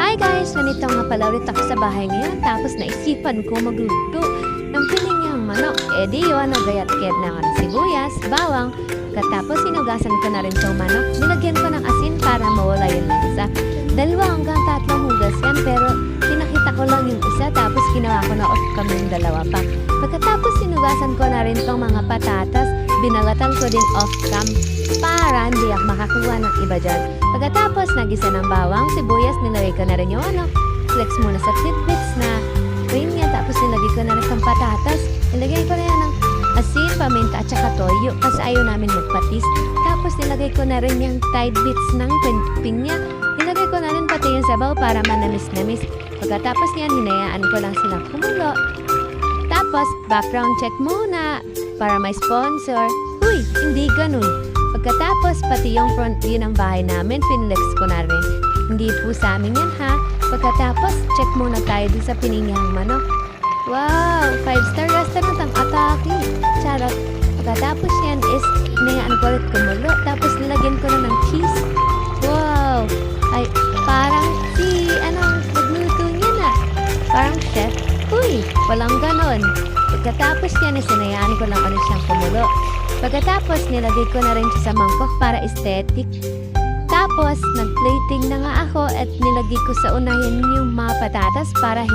Hi guys! Nandito nga pala ulit ako sa bahay ngayon tapos naisipan ko magluto ng pininyang manok. Di yun, nagayat-kayat na ako ng sibuyas, bawang, katapos sinugasan ko na rin itong manok. Nilagyan ko ng asin para mawala yung lasa. 2 hanggang 3 hugas yan pero pinakita ko lang yung isa tapos ginawa ko na off kami yung 2 pa. Pagkatapos sinugasan ko na rin itong mga patatas, binalatan ko din off-cam para hindi ako makakuha ng iba dyan. Pagkatapos nagisa ng bawang, sibuyas, nilagay ko na rin yung flex muna sa tidbits na pinya, tapos nilagay ko na rin ng patatas. Nilagay ko na yan ng asin, paminta at saka toyo kasi ayaw namin magpatis. Tapos nilagay ko na rin yung tidbits ng pinya. Nilagay ko na rin pati yung sabaw para manamis-namis. Pagkatapos niyan, hinayaan ko lang silang kumulo. Tapos, background check muna para may sponsor. Uy, hindi ganun. Pagkatapos, pati yung front view ng bahay namin, pinlex ko na rin. Hindi po sa amin yan ha. Pagkatapos, check muna tayo dun sa pininyang manok. Wow! 5-star restaurant ang atake. Charot. Pagkatapos yan is, hinayaan ko ulit kumulo. Tapos nilagyan ko na ng cheese. Wow! Ay, parang nagluto niya na. Parang chef. Uy, walang ganon. Pagkatapos yan, sinayaan ko lang ulit siyang kumulo. Pagkatapos, nilagay ko na rin siya sa mangkok para aesthetic. Tapos, nag-plating na nga ako at nilagay ko sa unahin yung mga patatas para